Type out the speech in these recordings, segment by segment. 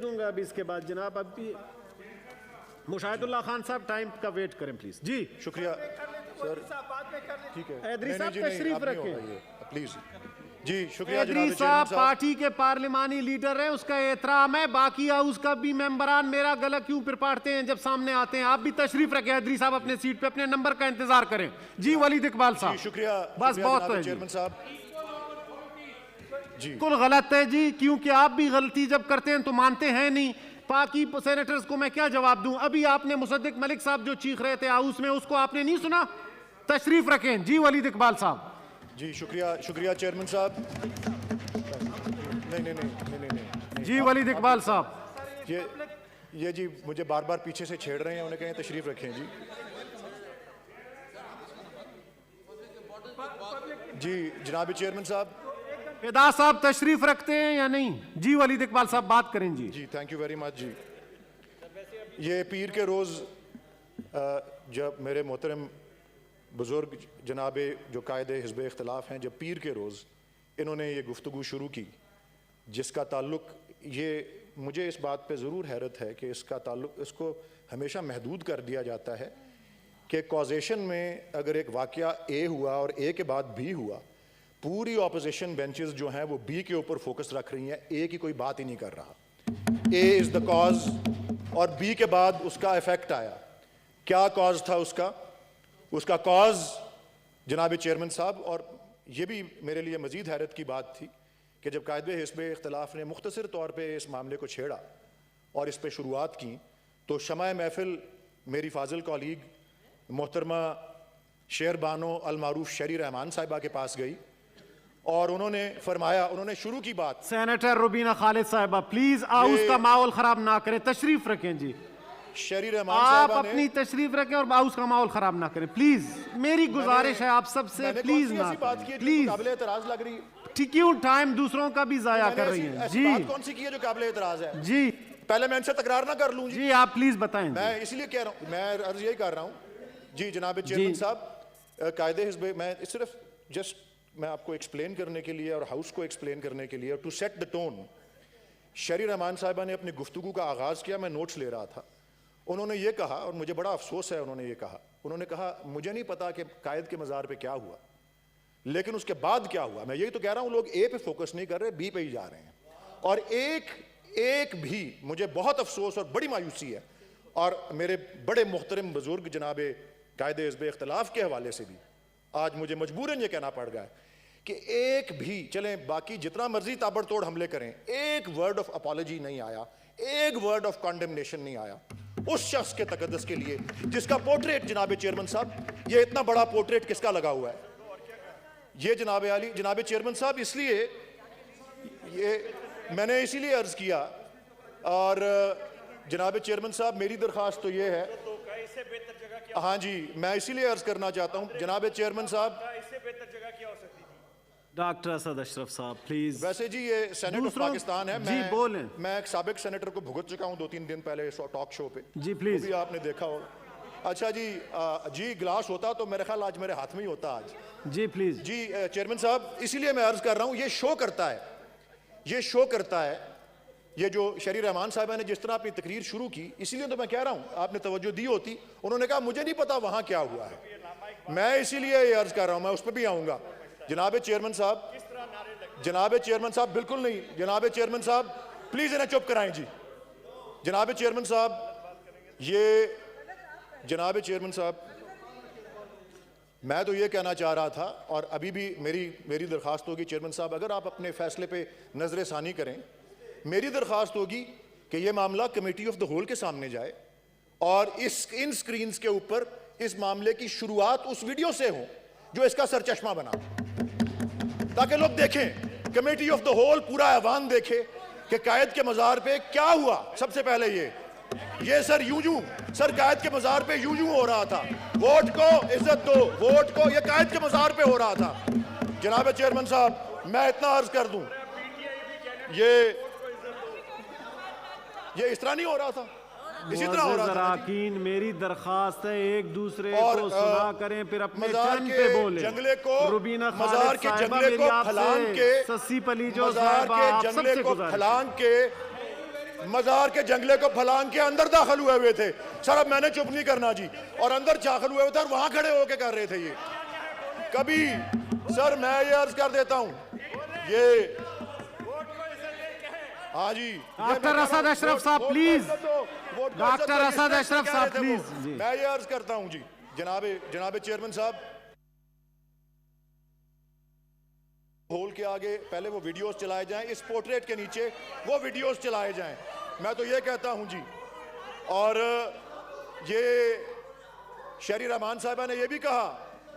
दूंगा अभी इसके बाद जनाब। अभी मुशाहिदुल्लाह खान साहब टाइम का वेट करें प्लीज। जी शुक्रिया सर, ठीक है। हैदरी साहब तशरीफ रखें प्लीज। जी शुक्रिया हैदरी साहब पार्टी के पार्लिमानी लीडर हैं, उसका एहतराम है। बाकी हाउस का भी मेंबरान मेरा गला क्यों पिरपाड़ते हैं जब सामने आते हैं। आप भी तशरीफ रखें हैदरी साहब, अपने सीट पे अपने नंबर का इंतजार करें। जी वलीद इकबाल साहब। शुक्रिया। बस बहुत है चेयरमैन साहब जी। बिल्कुल गलत है जी, क्योंकि आप भी गलती जब करते हैं तो मानते हैं नहीं। बाकी सेनेटर्स को मैं क्या जवाब दूं। अभी आपने मुसद्दिक मलिक साहब जो चीख रहे थे हाउस में, उसको आपने नहीं सुना। तशरीफ रखें जी वलीद इकबाल साहब। जी शुक्रिया, शुक्रिया चेयरमैन साहब। नहीं जी वलीद इकबाल साहब। ये जी मुझे बार बार पीछे से छेड़ रहे हैं, उन्हें कहें तशरीफ रखें जी। जी जनाब चेयरमैन साहब। एदा साहब तशरीफ रखते हैं या नहीं? जी वलीद इकबाल साहब बात करें जी। जी थैंक यू वेरी मच जी। ये पीर के रोज़ जब मेरे मोहतरम बुज़ुर्ग जनाब जो कायदे हिज़्ब इख्तिलाफ़ हैं, जब पीर के रोज़ इन्होंने ये गुफ्तगू शुरू की, जिसका ताल्लुक, ये मुझे इस बात पे ज़रूर हैरत है कि इसका ताल्लुक, इसको हमेशा महदूद कर दिया जाता है कि कॉजेशन में अगर एक वाक़या ए हुआ और ए के बाद बी हुआ, पूरी ऑपोजिशन बेंचेस जो हैं वो बी के ऊपर फोकस रख रही हैं, ए की कोई बात ही नहीं कर रहा। ए इज़ द कॉज और बी के बाद उसका इफ़ेक्ट आया। क्या कॉज था उसका? उसका कॉज जनाब चेयरमैन साहब, और ये भी मेरे लिए मज़ीद हैरत की बात थी कि जब कायदे हिज़्ब इख्तिलाफ़ ने मुख्तसर तौर पे इस मामले को छेड़ा और इस पे शुरुआत की, तो शमाए महफिल मेरी फाजिल कॉलीग मोहतरमा शेर बानो अल मारूफ शेरी रहमान साहिबा के पास गई और उन्होंने फरमाया, उन्होंने शुरू की बात। सेनेटर रुबीना खालिद साहिबा प्लीज हाउस का माहौल खराब ना करें, तशरीफ रखें जी। शेरी रहमान आप अपनी तशरीफ रखें और हाउस का माहौल खराब ना करें प्लीज। मेरी गुजारिश है आप सबसे, प्लीज ना प्लीज। काबिल एतराज लग रही है, ठीक क्यों टाइम दूसरों का भी जाया कर रही है जी। बात कौन सी की है जो काबिल एतराज है जी? पहले मैं इनसे तकरार ना कर लूं जी आप प्लीज बताएं। मैं इसलिए कह रहा हूं, मैं अर्ज यही कर रहा हूं जी जनाब चेयरमैन साहब, कायदे हिज़्ब, मैं सिर्फ जस्ट मैं आपको एक्सप्लेन करने के लिए और हाउस को एक्सप्लेन करने के लिए, टू सेट द टोन, शेरी रहमान साहिबा ने अपनी गुफ्तगू का आगाज़ किया, मैं नोट्स ले रहा था। उन्होंने ये कहा, और मुझे बड़ा अफसोस है, उन्होंने कहा मुझे नहीं पता कि कायद के मज़ार पे क्या हुआ, लेकिन उसके बाद क्या हुआ। मैं यही तो कह रहा हूँ, लोग ए पे फोकस नहीं कर रहे, बी पे ही जा रहे हैं। और एक भी मुझे बहुत अफसोस और बड़ी मायूसी है, और मेरे बड़े मोहतरम बुजुर्ग जनाब कायदे हिज़्ब इख्तिलाफ़ के हवाले से भी आज मुझे मजबूरन ये कहना पड़ गया है कि एक भी, चलें बाकी जितना मर्जी ताबड़तोड़ हमले करें, एक वर्ड ऑफ अपॉलॉजी नहीं आया, एक वर्ड ऑफ कॉन्डेमनेशन नहीं आया उस शख्स के तकद्दुस के लिए जिसका पोर्ट्रेट, जनाब चेयरमैन साहब, ये इतना बड़ा पोर्ट्रेट किसका लगा हुआ है? ये जनाब चेयरमैन साहब, इसलिए ये मैंने इसीलिए अर्ज किया, और जनाब चेयरमैन साहब मेरी दरख्वास्त तो ये है, हाँ जी, मैं इसीलिए अर्ज करना चाहता हूँ जनाब चेयरमैन साहब, डॉक्टर असद अशरफ साहब प्लीज। वैसे जी ये सेनेट ऑफ पाकिस्तान है, जी बोलें। मैं एक साबिक सेनेटर को भुगत चुका हूँ 2-3 दिन पहले टॉक शो पे जी, प्लीज। भी आपने देखा हो। अच्छा जी, जी गिलास होता तो मेरे ख्याल आज मेरे हाथ में ही होता आज जी, प्लीज। जी चेयरमैन साहब, इसीलिए मैं अर्ज कर रहा हूँ, ये शो करता है ये जो शेरी रहमान साहिबा ने जिस तरह अपनी तकरीर शुरू की, इसीलिए तो मैं कह रहा हूँ आपने तवज्जो दी होती। उन्होंने कहा मुझे नहीं पता वहाँ क्या हुआ है, मैं इसीलिए ये अर्ज कर रहा हूँ, मैं उस पर भी आऊँगा। जनाब चेयरमैन साहब बिल्कुल नहीं, जनाब चेयरमैन साहब प्लीज इन्हें चुप कराएं जी। जनाब चेयरमैन साहब, जनाब चेयरमैन साहब, मैं तो ये कहना चाह रहा था, और अभी भी मेरी दरख्वास्त होगी चेयरमैन साहब, अगर आप अपने फैसले पे नजर सानी करें, मेरी दरख्वास्त होगी कि यह मामला कमेटी ऑफ द होल के सामने जाए और इन स्क्रीन्स के ऊपर इस मामले की शुरुआत उस वीडियो से हो जो इसका सरचश्मा बना, ताकि लोग देखें, कमेटी ऑफ द होल, पूरा ऐवान देखे कि कायद के मज़ार पे क्या हुआ। सबसे पहले ये सर सर कायद के मज़ार पे यूं हो रहा था, वोट को इज्जत दो, वोट को, ये कायद के मज़ार पे हो रहा था। जनाब चेयरमैन साहब, मैं इतना अर्ज कर दूं, ये इस तरह नहीं हो रहा था, इसी तरह हो रहा था। मेरी दरखास्त है एक दूसरे को सुना करें, फिर अपने टर्न पे बोले। जंगले को, रुबीना मज़ार के जंगले को फलांग के, सस्सी पली जो मज़ार के जंगले को फलांग के मजार के जंगले को फलांग के अंदर दाखिल हुए थे सर। अब मैंने चुप नहीं करना जी, और अंदर दाखिल हुए थे और वहां खड़े होके कर रहे थे ये। कभी सर मैं ये अर्ज कर देता हूं, ये हाँ जी, डॉक्टर असद अशरफ साहब प्लीज, डॉक्टर असद अशरफ साहब प्लीज। मैं ये अर्ज करता हूं जी, जनाबे चेयरमैन साहब, होल के आगे पहले वो वीडियोस चलाए जाएं, इस पोर्ट्रेट के नीचे वो वीडियोस चलाए जाएं, मैं तो ये कहता हूं जी। और ये शहरी रहमान साहबा ने ये भी कहा,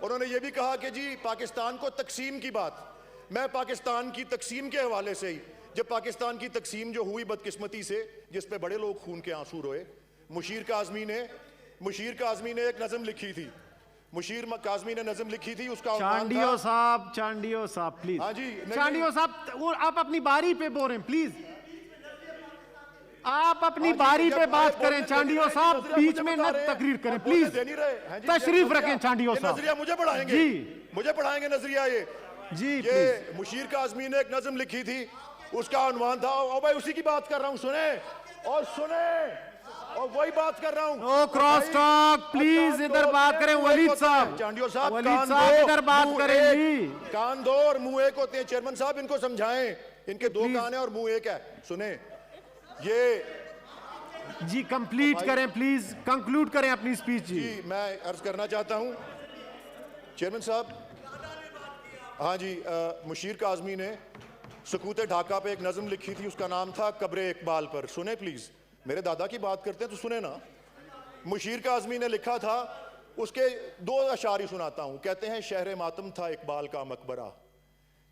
उन्होंने ये भी कहा कि जी पाकिस्तान को तकसीम की बात, मैं पाकिस्तान की तकसीम के हवाले से ही, जब पाकिस्तान की तकसीम जो हुई बदकिस्मती से, जिस पे बड़े लोग खून के आंसू रोए, मुशीर काज़मी ने एक नज़म लिखी थी, मुशीर काज़मी ने नज़म लिखी थी, उसका चांडियो साहब प्लीज। हाँ जी, चांडियो साहब आप अपनी बारी पे बोल रहे हैं, प्लीज आप अपनी बारी पे बात करें। चांडियो साहब बीच में न तकरीर करें प्लीज, तशरीफ रखें। चांडियो साहब नजरिया मुझे पढ़ाएंगे जी, मुझे पढ़ाएंगे नजरिया ये जी। ये मुशीर काज़मी ने एक नज़म लिखी थी, उसका उन्वान था, और भाई उसी की बात कर रहा हूं, सुने और वही बात कर रहा हूं। ओ क्रॉस टॉक प्लीज, इधर बात करें वलीद साहब। चांडियो साहब, वलीद साहब इधर बात करें जी। कान दो और मुंह एक होते हैं चेयरमैन साहब, इनको समझाएं, इनके दो कान है और मुंह एक है। सुने ये जी, कंप्लीट करें प्लीज, कंक्लूड करें अपनी स्पीच जी। मैं अर्ज करना चाहता हूं चेयरमैन साहब, हाँ जी, मुशीर काज़मी ने सकूते ढाका पे एक नज़म लिखी थी, उसका नाम था कब्रे इकबाल पर। सुने प्लीज, मेरे दादा की बात करते हैं तो सुने ना। मुशीर काज़मी ने लिखा था, उसके दो अशारी सुनाता हूं। कहते हैं शहर मातम था इकबाल का मकबरा,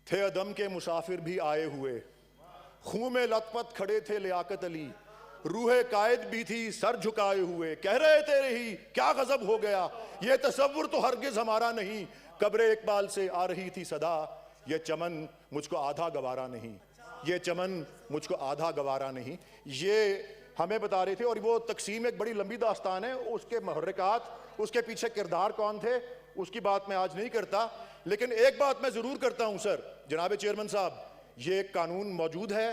थे अदम के मुसाफिर भी आए हुए, खूं में लथपथ खड़े थे लियाकत अली, रूह कायद भी थी सर झुकाए हुए, कह रहे थे रही क्या गजब हो गया, ये तसव्वुर तो हरगिज हमारा नहीं, कब्रे इकबाल से आ रही थी सदा, ये चमन मुझको आधा गवारा नहीं, ये चमन मुझको आधा गवारा नहीं। ये हमें बता रहे थे। और वो तकसीम एक बड़ी लंबी दास्तान है, उसके महर्रिकात, उसके पीछे किरदार कौन थे, उसकी बात मैं आज नहीं करता, लेकिन एक बात मैं जरूर करता हूं सर, जनाब चेयरमैन साहब, ये एक कानून मौजूद है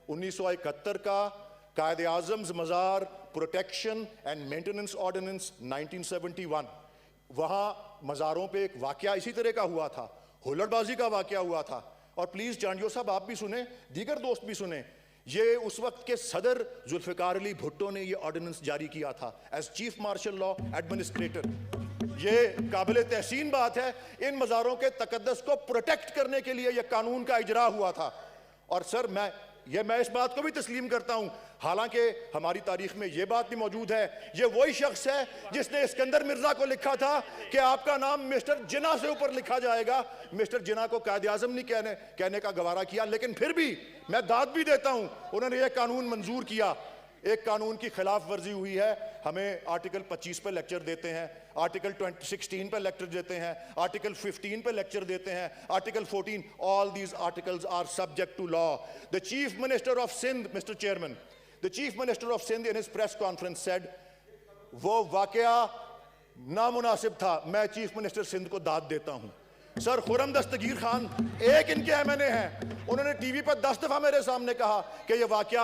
1971 का, कायदे आज़म मज़ार प्रोटेक्शन एंड मेंटेनेंस ऑर्डिनेंस 1971। वहां मज़ारों पे एक वाकया इसी तरह का हुआ था, हुल्लड़बाजी का वाकया हुआ था। और प्लीज चांडियो साहब आप भी सुने, दीगर दोस्त भी सुने, ये उस वक्त के सदर जुल्फ़िकार अली भुट्टो ने ये ऑर्डिनेंस जारी किया था as chief martial law administrator. ये काबिल तहसीन बात है, इन मज़ारों के तकद्दस को प्रोटेक्ट करने के लिए यह कानून का इजरा हुआ था। और सर मैं इस बात को भी तस्लीम करता हूं, हालांकि हमारी तारीख में यह बात भी मौजूद है, ये वही शख्स है जिसने इस्कंदर मिर्जा को लिखा था कि आपका नाम मिस्टर जिना से ऊपर लिखा जाएगा। मिस्टर जिना को कायदे आज़म नहीं कहने का गवारा किया, लेकिन फिर भी मैं दाद भी देता हूं, उन्होंने यह कानून मंजूर किया। एक कानून की खिलाफ वर्जी हुई है, हमें आर्टिकल 25 पे लेक्चर देते हैं, आर्टिकल 16 पे लेक्चर देते हैं, आर्टिकल 15 पे लेक्चर देते हैं, article 14, all these articles are subject to law. The chief minister of Sindh, mister chairman, the chief minister of Sindh in his press conference said, वो वाकया नामुनासिब था, मैं चीफ मिनिस्टर सिंध को दाद देता हूं। सर खुरम दस्तगीर खान एक इनके एमएनए हैं, उन्होंने टीवी पर 10 दफा मेरे सामने कहा कि यह वाकया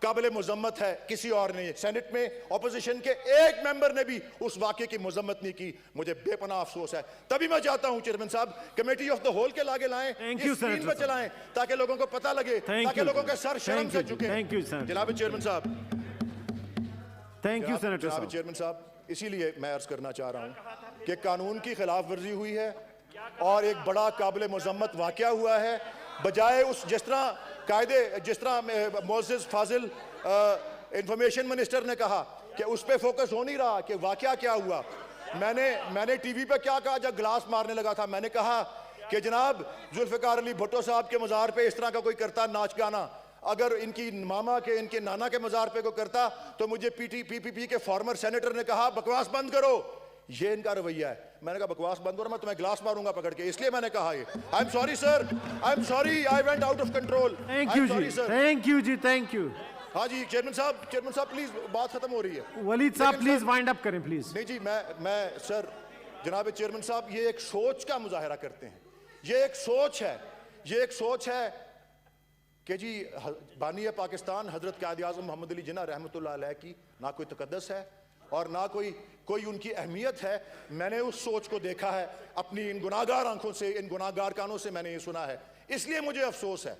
काबिल मुजम्मत है, किसी और ने, सेनेट में ऑपोजिशन के एक मेंबर ने भी उस वाकये की मुजम्मत नहीं की। मुझे बेपनाह अफसोस है। तभी मैं चाहता हूं चेयरमैन साहब, कमेटी ऑफ द होल के लागे लाएं, स्क्रीन पर चलाएं, ताकि लोगों को पता लगे, ताकि लोगों के सर शर्म से झुके। जनाब चेयरमैन साहब, थैंक यू सेनेटर जनाब चेयरमैन साहब, इसीलिए मैं अर्ज करना चाह रहा हूं कि कानून की खिलाफ वर्जी हुई है और एक बड़ा काबिल मुजम्मत वाकया हुआ है। बजाय उस जिस तरह मोअज़्ज़िज़ फाजिल इंफॉर्मेशन मिनिस्टर ने कहा कि उस पर फोकस हो नहीं रहा कि वाकया क्या हुआ। मैंने टीवी पे क्या कहा जब गिलास मारने लगा था, मैंने कहा कि जनाब जुल्फ़िकार अली भुट्टो साहब के मज़ार पे इस तरह का कोई करता नाच गाना, अगर इनकी मामा के इनके नाना के मज़ार पे कोई करता तो मुझे पीपीपी के फॉर्मर सेनेटर ने कहा बकवास बंद करो। ये इनका रवैया है। मैंने कहा बकवास बंद करो, मैं तुम्हें ग्लास मारूंगा पकड़ के, इसलिए मैंने कहा ये। I am sorry sir, I am sorry, I went out of control. Thank you ji, thank you ji, thank you. हाँ जी चेयरमैन साहब प्लीज, बात खत्म हो रही है। वलीद साहब प्लीज वाइंड अप करें प्लीज। नहीं जी, मैं सर, जनाब चेयरमैन साहब, ये एक सोच का मुजाहरा करते हैं, ये एक सोच है कि जी बानी पाकिस्तान हज़रत कायद आज़म मोहम्मद अली जिन्ना रहमतुल्लाह अलैह की ना कोई तकद्दस है और ना कोई उनकी अहमियत है। मैंने उस सोच को देखा है अपनी इन गुनाहगार आंखों से, इन गुनाहगार कानों से मैंने ये सुना है, इसलिए मुझे अफसोस है।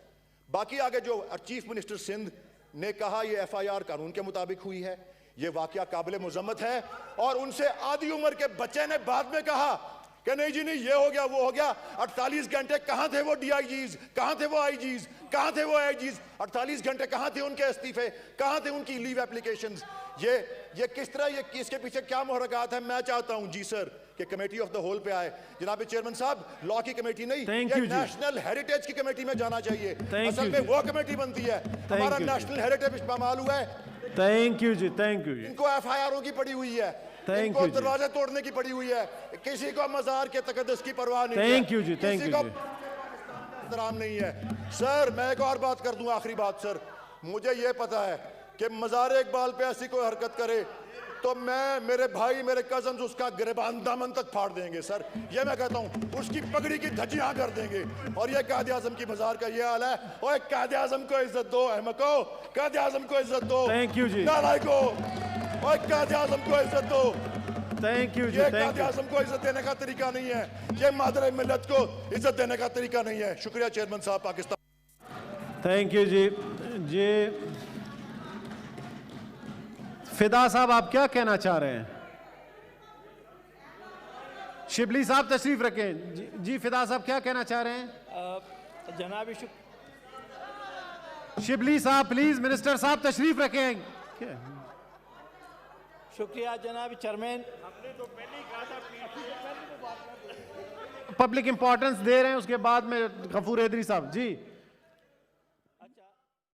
बाकी आगे जो चीफ मिनिस्टर सिंध ने कहा ये FIR कानून के मुताबिक हुई है, ये वाकया काबिल मुज़म्मत है। और उनसे आधी उम्र के बच्चे ने बाद में कहा कि नहीं जी नहीं, ये हो गया वो हो गया। 48 घंटे कहाँ थे वो DIGs, कहाँ थे वो IGs, कहाँ थे वो AGs? 48 घंटे कहाँ थे उनके इस्तीफे, कहाँ थे उनकी लीव एप्लीकेशंस? ये किस तरह, ये इसके पीछे क्या मुहर्रकात है? मैं चाहता हूं जी सर कि कमेटी ऑफ द होल पे आए। जनाब चेयरमैन साहब, लॉ की कमेटी नहीं, ये नेशनल हेरिटेज की कमेटी में जाना चाहिए। असल में वो कमेटी बनती है, हमारा नेशनल हेरिटेज पामाल हुआ है। Thank you ji, thank you. इनको FIR की पड़ी हुई है, इनको दरवाजे तोड़ने की पड़ी हुई है, किसी को मजार के तकद्दुस की परवाह नहीं है। Thank you ji, thank you ji. एहतराम नहीं है सर। मैं एक और बात कर दूं, आखिरी बात सर, मुझे ये पता है कि मज़ार इकबाल पे ऐसी कोई हरकत करे तो मेरे भाई, मेरे कजन उसका गिरबान दामन तक फाड़ देंगे सर। ये मैं कहता हूँ, उसकी पगड़ी की धज्जियां कर देंगे। और ये कायद आज़म की मज़ार का ये हाल है। ओए कायद आज़म को इज्जत दो, अहमको, कायद आज़म को इज्जत दो। थैंक यू जी। नालायको, ओए कायद आज़म को इज्जत दो। थैंक यू जी। ये कायद आज़म को इज्जत देने का तरीका नहीं है, ये मादर मिल्लत को इज्जत देने का तरीका नहीं है। शुक्रिया चेयरमैन साहब, पाकिस्तान। थैंक यू जी। जी फिदा साहब, आप क्या कहना चाह रहे हैं? शिबली साहब तशरीफ रखें। जी फिदा साहब क्या कहना चाह रहे हैं? जनाब शिबली साहब प्लीज, मिनिस्टर साहब तशरीफ रखें। शुक्रिया जनाब चेयरमैन। पब्लिक इंपॉर्टेंस दे रहे हैं, उसके बाद में गफूर हैदरी साहब। जी